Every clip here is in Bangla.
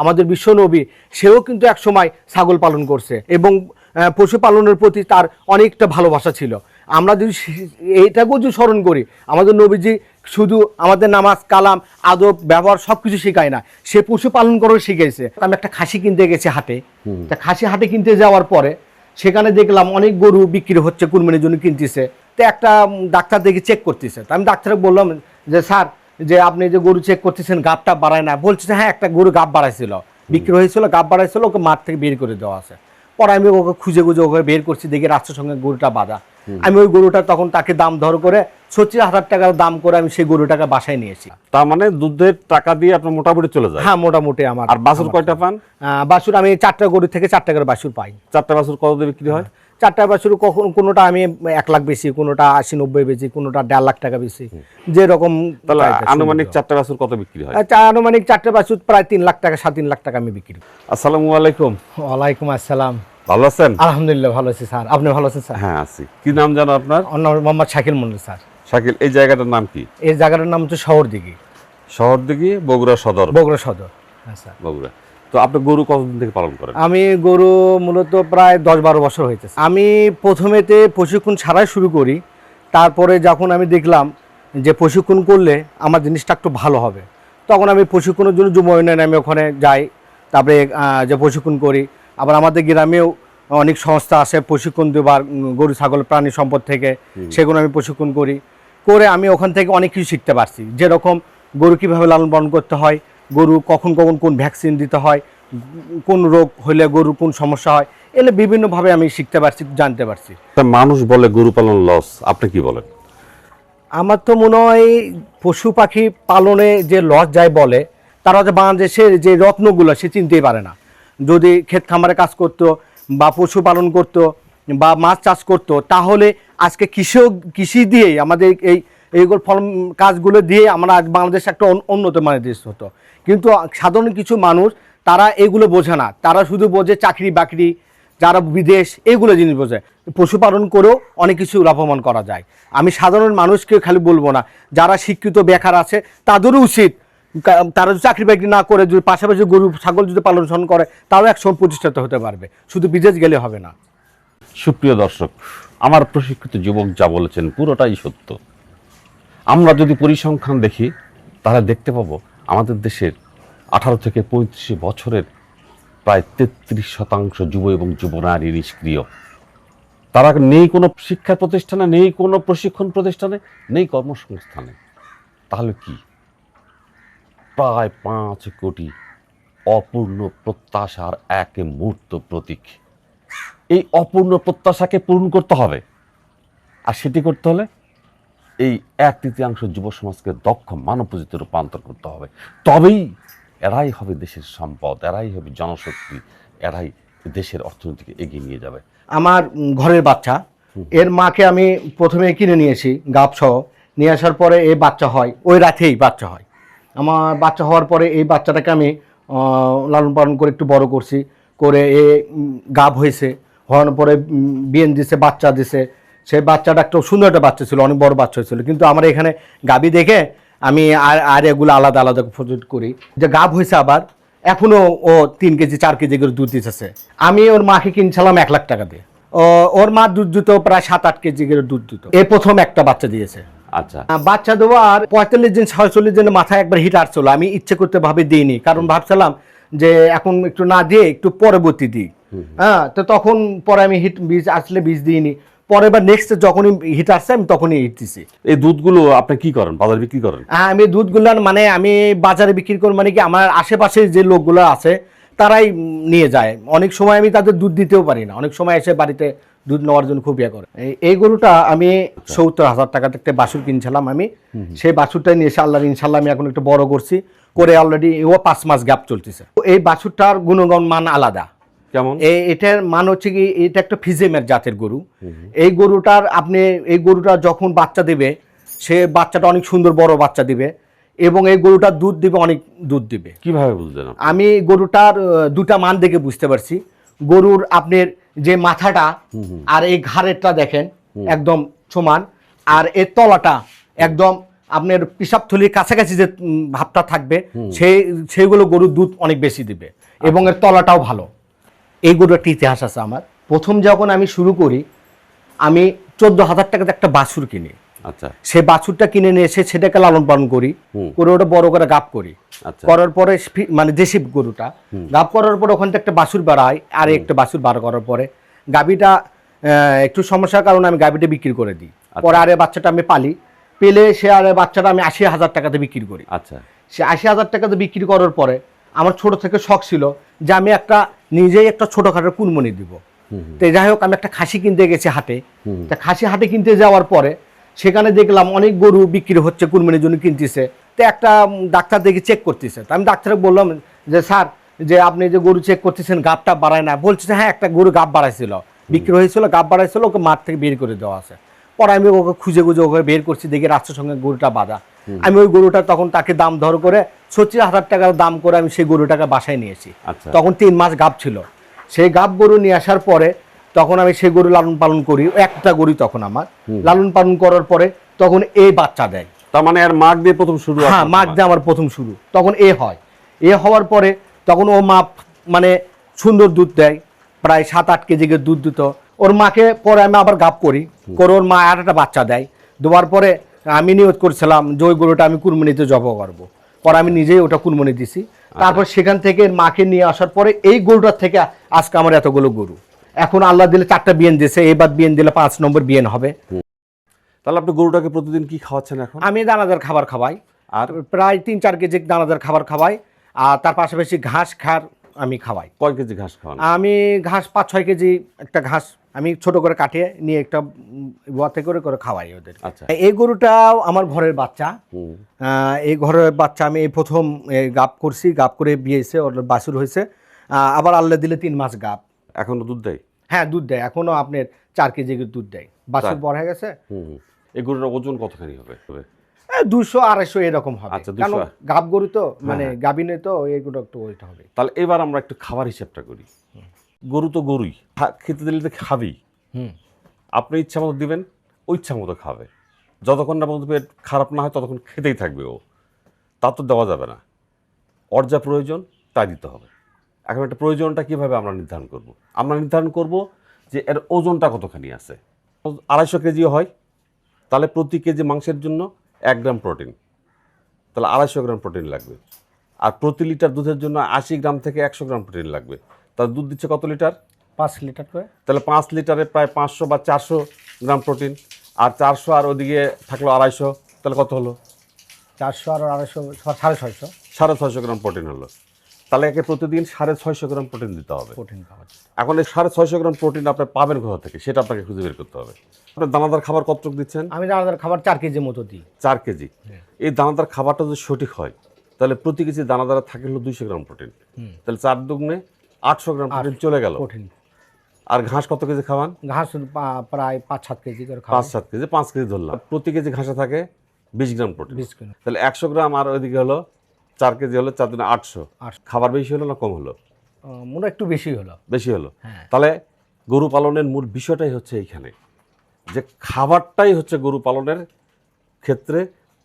আমাদের বিশ্বনবী সেও কিন্তু একসময় ছাগল পালন করছে এবং পশুপালনের প্রতি তার অনেকটা ভালোবাসা ছিল। আমরা যদি এইটাকেও যদি স্মরণ করি, আমাদের নবীজি শুধু আমাদের নামাজ কালাম আদব ব্যবহার সব কিছু শেখায় না, সে পশুপালন করেও শিখেছে। আমি একটা খাসি কিনতে গেছি হাটে, তা খাসি হাটে কিনতে যাওয়ার পরে সেখানে দেখলাম অনেক গরু বিক্রি হচ্ছে, কুরবানির জন্য কিনতেছে। তো একটা ডাক্তার দেখে চেক করতেছে, তো আমি ডাক্তারকে বললাম যে স্যার, যে আপনি যে গরু চেক করতেছেন গাবটা বাড়ায় না? বলছে হ্যাঁ, একটা গরু গাব বাড়াইছিল, বিক্রি হয়েছিল, গাব বাড়াইছিল, ওকে মাঠ থেকে বের করে দেওয়া আছে। পরে আমি ওকে খুঁজে ওকে বের করছি, দেখি রাস্তার সঙ্গে গরুটা বাঁধা। আমি ওই গরুটা তখন তাকে দাম ধর করে 36,000 টাকার দাম করে আমি সেই গরুটাকে বাসায় নিয়েছি। তার মানে দুধের টাকা দিয়ে আপনার মোটামুটি চলে যায়? হ্যাঁ, মোটামুটি। আমার আর বাছুর কয়টা পান? বাছুর আমি 4টা গরু থেকে 4টা করে বাছুর পাই। 4টা বাছুর কত দিয়ে বিক্রি হয়? 4টা বাছুর কখন কোনোটা আমি 1 লাখ বেশি, কোনোটা 80-90 বেশি, কোনোটা 1.5 লাখ টাকা বেশি, যেরকম। তাহলে আনুমানিক 4টা বাছুর কত বিক্রি হয়? আনুমানিক 4টা বাছুর প্রায় 3 লাখ টাকা, 3.5 লাখ টাকা আমি বিক্রি। আসসালামু আলাইকুম। ওয়ালাইকুম আসসালাম। ভালো আছেন? আলহামদুলিল্লাহ ভালো আছি স্যার, আপনি ভালো আছেন স্যার? হ্যাঁ আছি। কি নাম জানো আপনার? মোহাম্মদ শাকিল মন্ডল স্যার। শাকিল, এই জায়গাটার নাম কি? এই জায়গাটার নাম হচ্ছে শহরদিঘি। শহরদিঘি, বগুড়া সদর? বগুড়া সদর, হ্যাঁ স্যার। বগুড়া। তো আপনি গরু কতদিন থেকে পালন করেন? আমি গরু মূলত প্রায় 10-12 বছর হয়েছে। আমি প্রথমেতে প্রশিক্ষণ ছাড়াই শুরু করি, তারপরে যখন আমি দেখলাম যে প্রশিক্ষণ করলে আমার জিনিসটা একটু ভালো হবে, তখন আমি প্রশিক্ষণের জন্য যুব উন্নয়নে আমি ওখানে যাই, তারপরে যে প্রশিক্ষণ করি। আবার আমাদের গ্রামেও অনেক সংস্থা আছে প্রশিক্ষণ দেবার, গরু ছাগল প্রাণী সম্পদ থেকে, সেগুলো আমি প্রশিক্ষণ করে আমি ওখান থেকে অনেক কিছু শিখতে পারছি। যেরকম গরু কীভাবে লালন পালন করতে হয়, গরু কখন কোন ভ্যাকসিন দিতে হয়, কোন রোগ হলে গরু কোন সমস্যা হয়, এগুলো বিভিন্নভাবে আমি শিখতে পারছি, জানতে পারছি। মানুষ বলে গরু পালন লস, আপনি কি বলেন? আমার তো মনে হয় পশু পাখি পালনে যে লস যায় বলে, তারা যে বাংলাদেশের যে রত্নগুলো সে চিনতেই পারে না। যদি ক্ষেত খামারে কাজ করতো বা পশুপালন করতো বা মাছ চাষ করতো, তাহলে আজকে কৃষি দিয়েই আমাদের এইগুলো কাজগুলো দিয়ে আমরা আজ বাংলাদেশ একটা উন্নত মানের দেশ হতো। কিন্তু সাধারণ কিছু মানুষ তারা এগুলো বোঝে না, তারা শুধু বোঝে চাকরি বাকরি, যারা বিদেশ এগুলো জিনিস বোঝে। পশুপালন করেও অনেক কিছু লাভবান করা যায়। আমি সাধারণ মানুষকে খালি বলবো না, যারা শিক্ষিত বেকার আছে তাদেরও উচিত, তারা যদি চাকরি বাকরি না করে যদি পাশাপাশি গরু ছাগল যদি পালন করে, তাও একসময় প্রতিষ্ঠিত হতে পারবে, শুধু বিদেশ গেলে হবে না। সুপ্রিয় দর্শক, আমার প্রশিক্ষিত যুবক যা বলেছেন পুরোটাই সত্য। আমরা যদি পরিসংখ্যান দেখি তাহলে দেখতে পাবো আমাদের দেশের 18 থেকে 35 বছরের প্রায় 33% যুব এবং যুবনারী নিষ্ক্রিয়। তারা নেই কোনো শিক্ষা প্রতিষ্ঠানে, নেই কোনো প্রশিক্ষণ প্রতিষ্ঠানে, নেই কর্মসংস্থানে। তাহলে কি? প্রায় 5 কোটি অপূর্ণ প্রত্যাশার এক মূর্ত প্রতীক। এই অপূর্ণ প্রত্যাশাকে পূরণ করতে হবে, আর সেটি করতে হলে এই 1/3 যুব সমাজকে দক্ষ মানব পুঁজিতে রূপান্তর করতে হবে। তবেই এরাই হবে দেশের সম্পদ, এরাই হবে জনশক্তি, এরাই দেশের অর্থনীতিকে এগিয়ে নিয়ে যাবে। আমার ঘরের বাচ্চা, এর মাকে আমি প্রথমে কিনে নিয়েছি গাব সহ, নিয়ে আসার পরে এই বাচ্চা হয়, ওই রাতেই বাচ্চা হয়। আমার বাচ্চা হওয়ার পরে এই বাচ্চাটাকে আমি লালন পালন করে একটু বড় করছি, করে এ গাব হয়েছে, হওয়ার পরে বিয়েন দিছে, বাচ্চা দিছে। সেই বাচ্চাটা একটা সুন্দর একটা বাচ্চা ছিল, অনেক বড় বাচ্চা হয়েছিল। কিন্তু আমার এখানে গাবি দেখে আমি আর এগুলো আলাদা আলাদা প্রজেক্ট করি, যে গাব হয়েছে আবার এখনো ও 3 কেজি 4 কেজি করে দুধ দিতেছে। আমি ওর মাকে কিনছিলাম 1 লাখ টাকা দিয়ে, ওর মা দুধ দিত প্রায় 7-8 কেজি করে দুধ দিত। এই প্রথম একটা বাচ্চা দিয়েছে। আচ্ছা, বাচ্চা দেওয়ার 45 দিন 46 দিনের মাথায় একবার হিট আসছিল। আমি ইচ্ছে করতে ভাবে দিইনি, কারণ ভাবছিলাম যে এখন একটু না দিয়ে একটু পরবর্তী দিই। হ্যাঁ, তো তখন পরে আমি বীজ আসলে বীজ দিইনি। পরে বা নেক্সট যখনই হিট আসছে আমি তখনই হিট দিছি। এই দুধগুলো আপনি কি করেন, বাজারে বিক্রি করেন? আমি দুধগুলো মানে আমি বাজারে বিক্রি করি, মানে কি আমার আশেপাশে যে লোকগুলো আছে তারাই নিয়ে যায়। অনেক সময় আমি তাদের দুধ দিতেও পারি না, অনেক সময় এসে বাড়িতে দুধ নেওয়ার জন্য খুব ইয়ে করে। এই গরুটা আমি 70,000 টাকা থেকে বাছুর কিনছিলাম আমি, সেই বাছুরটাই নিয়ে এসে আল্লাহর ইনশাল্লাহ আমি এখন একটু বড় করছি, করে অলরেডি ও 5 মাস গ্যাপ চলতেছে। এই বাছুরটার গুণগণ মান আলাদা। কেমন? এটার মান হচ্ছে কি, এটা একটা ফিজেমের জাতের গরু। এই গরুটা যখন বাচ্চা দেবে, সে বাচ্চাটা অনেক সুন্দর বড় বাচ্চা দিবে, এবং এই গরুটার দুধ দিবে, অনেক দুধ দিবে। কিভাবে বুঝলেন? আমি গরুটার দুটা মান দেখে বুঝতে পারছি। গরুর আপনার যে মাথাটা আর এই ঘাড়েরটা দেখেন একদম সমান, আর এর তলাটা একদম আপনার পিসাব থলির কাছাকাছি যে ভাবটা থাকবে সেইগুলো গরুর দুধ অনেক বেশি দিবে এবং এর তলাটাও ভালো। এই গরুর একটা ইতিহাস আছে আমার। প্রথম যখন আমি শুরু করি, আমি 14,000 টাকাতে একটা বাছুর কিনি। আচ্ছা, সেই বাছুরটা কিনে নিয়ে এসে সেটাকে লালন পালন করি, করে ওটা বড় করে গাব করি। আচ্ছা, করার পরে মানে দেশি গরুটা গাব করার পরে ওখান থেকে একটা বাছুর বাড়ায়, আর একটা বাছুর বার করার পরে গাবিটা একটু সমস্যার কারণে আমি গাবিটা বিক্রি করে দিই। পরে আরে বাচ্চাটা আমি পালি, পেলে সে আরে বাচ্চাটা আমি 80,000 টাকাতে বিক্রি করি। আচ্ছা, সে 80,000 টাকাতে বিক্রি করার পরে আমার ছোট থেকে শখ ছিল যে আমি একটা নিজেই একটা ছোটখাটো কুরবানি দিব। তো যাই হোক, আমি একটা খাসি কিনতে গেছি হাটে। তা খাসি হাটে কিনতে যাওয়ার পরে সেখানে দেখলাম অনেক গরু বিক্রি হচ্ছে, কুরবানির জন্য কিনতেছে। তো একটা ডাক্তার দেখে চেক করতেছে। তো আমি ডাক্তারকে বললাম যে স্যার, যে আপনি যে গরু চেক করতেছেন গাবটা বাড়ায় না? বলছে হ্যাঁ, একটা গরু গাব বাড়াইছিল, বিক্রি হয়েছিল, গাব বাড়াইছিল, ওকে মাঠ থেকে বের করে দেওয়া আছে। পরে আমি ওকে খুঁজে খুঁজে ওকে বের করছি, দেখি রাস্তার সঙ্গে গরুটা বাঁধা। আমি ওই গরুটা তখন তাকে দাম ধর করে 36,000 টাকার দাম করে আমি সেই গরুটাকে বাসায় নিয়েছি। তখন 3 মাস গাব ছিল। সেই গাব গরু নিয়ে আসার পরে তখন আমি সেই গরু লালন পালন করি। একটা গরু তখন আমার লালন পালন করার পরে তখন এই বাচ্চা দেয়। তার মানে আর মাগ দিয়ে প্রথম শুরু? হ্যাঁ, মাগ দিয়ে আমার প্রথম শুরু। তখন এ হয়, এ হওয়ার পরে তখন ও মা মানে সুন্দর দুধ দেয়, প্রায় 7-8 কেজি দুধ দিত ওর মাকে। পরে আমি আবার গাব করি, করে ওর মা আর একটা বাচ্চা দেয়। দেওয়ার পরে আমি নিয়ত করছিলাম যে ওই গরুটা আমি কুরবানিতে জবাই করবো। পরে আমি নিজেই ওটা কুরবানি দিছি। তারপর সেখান থেকে মাকে নিয়ে আসার পরে এই গরুটার থেকে আজকে আমার এতগুলো গরু। এখন আল্লাহ দিলে 4টা বিয়েন দিয়েছে, এবার বিয়েন দিলে 5 নম্বর বিয়েন হবে। তাহলে আপনি গরুটাকে প্রতিদিন কি খাওয়াচ্ছেন এখন? আমি দানাদার খাবার খাওয়াই, আর প্রায় 3-4 কেজি দানাদার খাবার খাওয়াই। আর তার পাশাপাশি ঘাস খার আমি খাওয়াই। কয় কেজি ঘাস খাওয়ান? আমি ঘাস 5-6 কেজি একটা ঘাস আমি ছোট করে কাটিয়ে নিয়ে একটা ওয়াতে করে করে খাওয়াই ওদের। আচ্ছা, এই গরুটাও আমার ঘরের বাচ্চা। এই ঘরের বাচ্চা আমি এই প্রথম গাব করছি, গাব করে বিয়েছে, ওর বাছুর হয়েছে। আবার আল্লাহ দিলে 3 মাস গাব। এখনো দুধ দেয়? হ্যাঁ, দুধ দেয়, এখনো আপনার 4 কেজি দুধ দেয়। বাছুর বড় হয়ে গেছে। এই গরুটার ওজন কতখানি হবে? 200-250 এরকম হবে। আচ্ছা, কারণ গাব গরু তো, মানে গাবিনে তো এইগুলো একটু ওইটা হবে। তাহলে এবার আমরা একটু খাবার হিসাবটা করি। গরু তো গরুই, খেতে দিলে তো খাবেই। আপনি ইচ্ছা মতো দিবেন, ও ইচ্ছা মতো খাবে। যতক্ষণ না পর্যন্ত পেট খারাপ না হয় ততক্ষণ খেতেই থাকবে ও। তা তো দেওয়া যাবে না। ওর যা প্রয়োজন তাই দিতে হবে। এখন একটা প্রয়োজনটা কীভাবে আমরা নির্ধারণ করব? আমরা নির্ধারণ করব যে এর ওজনটা কতখানি আছে। 250 কেজিও হয়, তাহলে প্রতি কেজি মাংসের জন্য 1 গ্রাম প্রোটিন, তাহলে 250 গ্রাম প্রোটিন লাগবে। আর প্রতি লিটার দুধের জন্য 80 গ্রাম থেকে 100 গ্রাম প্রোটিন লাগবে। তাহলে দুধ দিচ্ছে কত লিটার? 5 লিটার করে। তাহলে 5 লিটারে প্রায় 500 বা 400 গ্রাম প্রোটিন। আর 400 আর ওদিকে থাকলো 250, তাহলে কত হলো? 400 আর 250, 650। 650 গ্রাম প্রোটিন হলো। তাহলে একে প্রতিদিন 650 গ্রাম প্রোটিন দিতে হবে। প্রোটিন পাওয়া যায়। এখন এই 650 গ্রাম প্রোটিন আপনি পাবেন কোথা থেকে, সেটা আপনাকে খুঁজে বের করতে হবে। আপনি দানাদার খাবার কতটুকু দিচ্ছেন? আমি দানাদার খাবার 4 কেজি মতো দিই। 4 কেজি। এই দানাদার খাবারটা যদি সঠিক হয় তাহলে প্রতি কেজি দানাদারে থাকে হলো 200 গ্রাম প্রোটিন। তাহলে 4 দুগুণে 800 গ্রাম প্রোটিন চলে গেল। প্রোটিন। আর ঘাস কত কেজি খাওয়ান? ঘাস প্রায় 5-7 কেজি করে খাওয়াই। 5-7 কেজি, 5 কেজি ধরলাম। প্রতি কেজি ঘাসে থাকে 20 গ্রাম প্রোটিন। 20 গ্রাম। তাহলে 100 গ্রাম আর ওইদিকে হলো 4 কেজি হলো 4 দুগুণে 800। খাবার বেশি হলো না কম হলো? মনে একটু বেশি হলো। বেশি হলো। তাহলে গরু পালনের মূল বিষয়টাই হচ্ছে এইখানে, যে খাবারটাই হচ্ছে গরু পালনের ক্ষেত্রে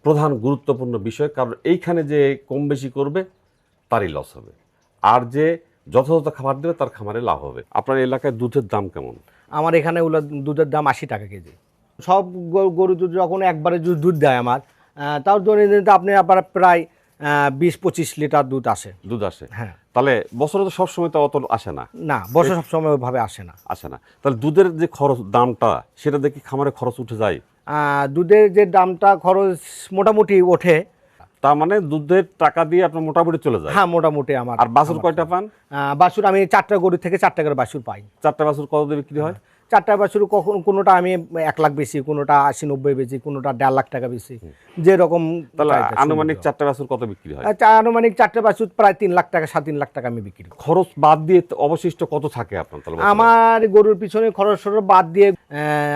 প্রধান গুরুত্বপূর্ণ বিষয়। কারণ এইখানে যে কম বেশি করবে তারই লস হবে, আর যে যথাযথ খাবার দেবে তার খামারে লাভ হবে। আপনার এলাকায় দুধের দাম কেমন? আমার এখানে দুধের দাম 80 টাকা কেজি। সব গরু দুধ যখন একবারে দুধ দেয় আমার, তাও দৈনন্দিন আপনি আবার প্রায় 20-25 লিটার দুধ আসে। দুধ আসে? হ্যাঁ। তাহলে বছরে তো সবসময় তো অত আসে না। না, বছর সবসময় ওইভাবে আসে না। আসে না। তাহলে দুধের যে খরচ দামটা, সেটা দেখি খামারে খরচ উঠে যায়? দুধের যে দামটা খরচ মোটামুটি ওঠে। তার মানে দুধের টাকা দিয়ে আপনার মোটামুটি চলে যায়? হ্যাঁ, মোটামুটি আমার। আর বাছুর কয়টা পান? বাছুর আমি 4টা গরু থেকে 4 টাকার বাছুর পাই। 4টা বাছুর কত দিয়ে বিক্রি হয়? 4টা বাছুর কখন কোনোটা আমি 1 লাখ বেশি, কোনোটা 80-90 বেশি, কোনোটা 1.5 লাখ টাকা বেশি, যেরকম। তাহলে আনুমানিক 4টা বাছুর কত বিক্রি হয়? আনুমানিক 4টা বাছুর প্রায় 3 লাখ টাকা, 3.5 লাখ টাকা আমি বিক্রি করি। খরচ বাদ দিয়ে অবশিষ্ট কত থাকে আপনার? তাহলে আমার গরুর পিছনে খরচ বাদ দিয়ে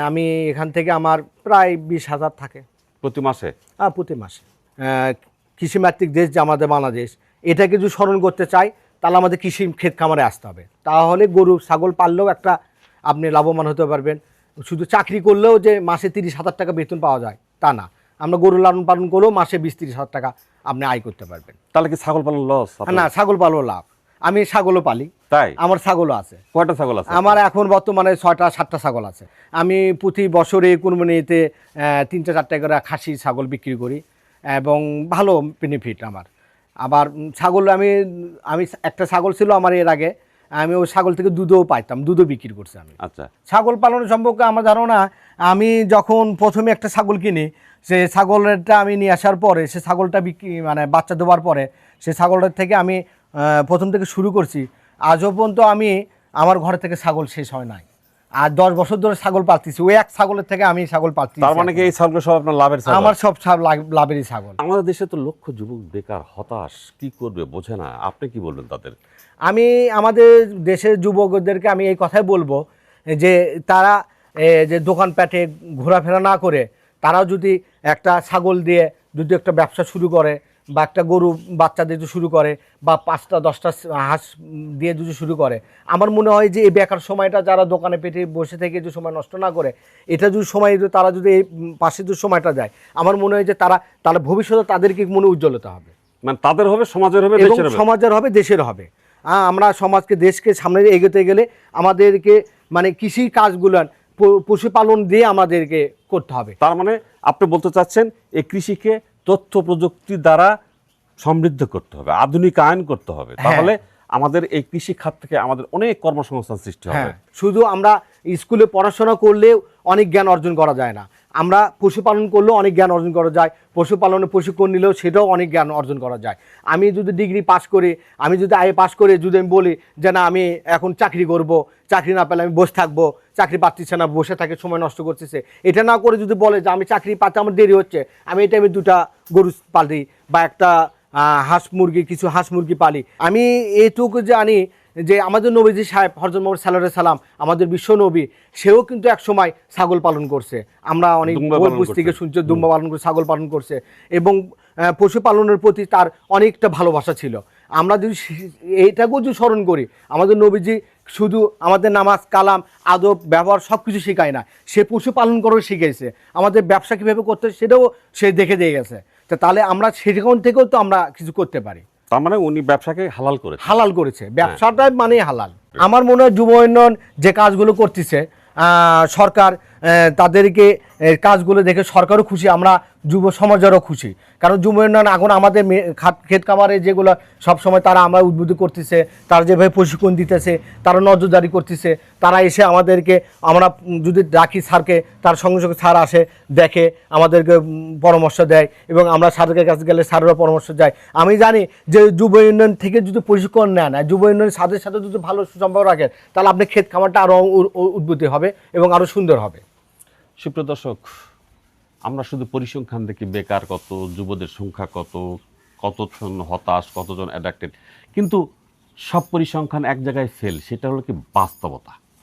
আমি এখান থেকে আমার প্রায় 20,000 থাকে প্রতি মাসে। প্রতি মাসে। কৃষিমাতৃক দেশ যে আমাদের বাংলাদেশ, এটাকে যদি স্মরণ করতে চাই তাহলে আমাদের কৃষি ক্ষেত খামারে আসতে হবে। তাহলে গরু ছাগল পাললেও একটা আপনি লাভবান হতে পারবেন। শুধু চাকরি করলেও যে মাসে 30,000 টাকা বেতন পাওয়া যায় তা না। আমরা গরু লালন পালন করেও মাসে 20-30 হাজার টাকা আপনি আয় করতে পারবেন। তাহলে কি ছাগল পালন লস? না, ছাগল পালও লাভ। আমি ছাগলও পালি, তাই? আমার ছাগলও আছে। কয়টা ছাগল আছে? আমার এখন বর্তমানে 6টা-7টা ছাগল আছে। আমি প্রতি বছরে কুরবানিতে 3টা-4টা করে খাসি ছাগল বিক্রি করি এবং ভালো বেনিফিট আমার। আবার ছাগল আমি একটা ছাগল ছিল আমার এর আগে, আমি ওই ছাগল থেকে দুধও পাইতাম, দুধও বিক্রি করছি আমি। আচ্ছা, ছাগল পালন সম্পর্কে আমার ধারণা, আমি যখন প্রথমে একটা ছাগল কিনি, সে ছাগলটা আমি নিয়ে আসার পরে সে ছাগলটা বিক্রি মানে বাচ্চা দেওয়ার পরে সে ছাগলটার থেকে আমি প্রথম থেকে শুরু করছি, আজও পর্যন্ত আমি আমার ঘর থেকে ছাগল শেষ হয় নাই। আর 10 বছর ধরে ছাগল পালতেছি, ওই এক ছাগলের থেকে আমি ছাগল পালতেছি। তার মানে কি এই ছাগল সব আপনার লাভের ছাগল? আমার সব লাভেরই ছাগল। আমাদের দেশে তো লক্ষ যুবক বেকার, হতাশ, কি করবে বোঝে না। আপনি কি বলবেন তাদের? আমি আমাদের দেশের যুবকদেরকে আমি এই কথাই বলবো যে তারা যে দোকানপাটে ঘোরাফেরা না করে তারাও যদি একটা ছাগল দিয়ে যদি একটা ব্যবসা শুরু করে বা একটা গরু বাচ্চা দিয়ে যদি শুরু করে বা 5টা-10টা হাঁস দিয়ে যদি শুরু করে, আমার মনে হয় যে এই বেকার সময়টা যারা দোকানে পেটে বসে থেকে যে সময় নষ্ট না করে, এটা যদি সময় তারা যদি এই পাশে যদি সময়টা যায়, আমার মনে হয় যে তারা ভবিষ্যতে তাদেরকে মনে উজ্জ্বলতা হবে, মানে তাদের হবে, সমাজের হবে, এবং দেশের হবে। সমাজের হবে, দেশের হবে। আমরা সমাজকে দেশকে সামনে এগোতে গেলে আমাদেরকে মানে কৃষি কাজগুলো পশুপালন দিয়ে আমাদেরকে করতে হবে। তার মানে আপনি বলতে চাচ্ছেন এই কৃষিকে তথ্য প্রযুক্তির দ্বারা সমৃদ্ধ করতে হবে, আধুনিকায়ন করতে হবে, তাহলে আমাদের এই কৃষি খাত থেকে আমাদের অনেক কর্মসংস্থান সৃষ্টি হবে। হ্যাঁ, শুধু আমরা স্কুলে পড়াশোনা করলে অনেক জ্ঞান অর্জন করা যায় না, আমরা পশুপালন করলেও অনেক জ্ঞান অর্জন করা যায়, পশুপালনে প্রশিক্ষণ নিলেও সেটাও অনেক জ্ঞান অর্জন করা যায়। আমি যদি ডিগ্রি পাস করি, আমি যদি আইএ পাস করে যদি আমি বলি যে না আমি এখন চাকরি করব, চাকরি না পেলে আমি বসে থাকবো, চাকরি পাচ্ছিছে না, বসে থাকে সময় নষ্ট করতেছে, এটা না করে যদি বলে যে আমি চাকরি পাতে আমার দেরি হচ্ছে, আমি এই টাইমে 2টা গরু পালি বা একটা কিছু হাঁস মুরগি পালি। আমি এইটুকু জানি যে আমাদের নবীজি সাহেব হযরত মুহাম্মদ সাল্লাল্লাহু আলাইহি সাল্লাম, আমাদের বিশ্ব নবী, সেও কিন্তু এক সময় ছাগল পালন করছে। আমরা অনেক বই পুস্তকে শুনছি দুম্বা পালন করছে, ছাগল পালন করছে, এবং পশুপালনের প্রতি তার অনেকটা ভালোবাসা ছিল। আমরা যদি এইটাকেও যদি স্মরণ করি, আমাদের নবীজি শুধু আমাদের নামাজ কালাম আদব ব্যবহার সব কিছু শেখায় না, সে পশুপালন করেও শিখেছে, আমাদের ব্যবসা কীভাবে করতে সেটাও সে দেখে দিয়ে গেছে। তাহলে আমরা সেখান থেকেও তো আমরা কিছু করতে পারি। তার মানে উনি ব্যবসাকে হালাল করেছে। ব্যবসাটাই মানে হালাল। আমার মনে হয় যুব উন্নয়ন যে কাজগুলো করতেছে সরকার, তাদেরকে কাজগুলো দেখে সরকারও খুশি, আমরা যুব সমাজেরও খুশি। কারণ যুব উন্নয়ন এখন আমাদের ক্ষেত খামারে যেগুলো সবসময় তারা আমরা উদ্বুদ্ধ করতেছে, তারা যেভাবে প্রশিক্ষণ দিতেছে, তারা নজরদারি করতেছে, তারা এসে আমাদেরকে, আমরা যদি ডাকি স্যারকে, তার সঙ্গে সঙ্গে স্যার আসে, দেখে, আমাদেরকে পরামর্শ দেয়, এবং আমরা স্যারের কাছে গেলে স্যারেরও পরামর্শ দেয়। আমি জানি যে যুব উন্নয়ন থেকে যদি প্রশিক্ষণ নেন, যুব উন্নয়ন স্যারের সাথে যদি ভালো সুসম্পর্ক রাখেন, তাহলে আপনার ক্ষেত খামারটা আরও উদ্বুদ্ধ হবে এবং আরও সুন্দর হবে। সুপ্রিয় দর্শক, আমরা শুধু পরিসংখ্যান দেখি, বেকার কত, যুবদের সংখ্যা কত, কতজন হতাশ, কতজন অ্যাডাক্টেড, কিন্তু সব পরিসংখ্যান এক জায়গায় ফেল, সেটা হলো কি বাস্তবতা।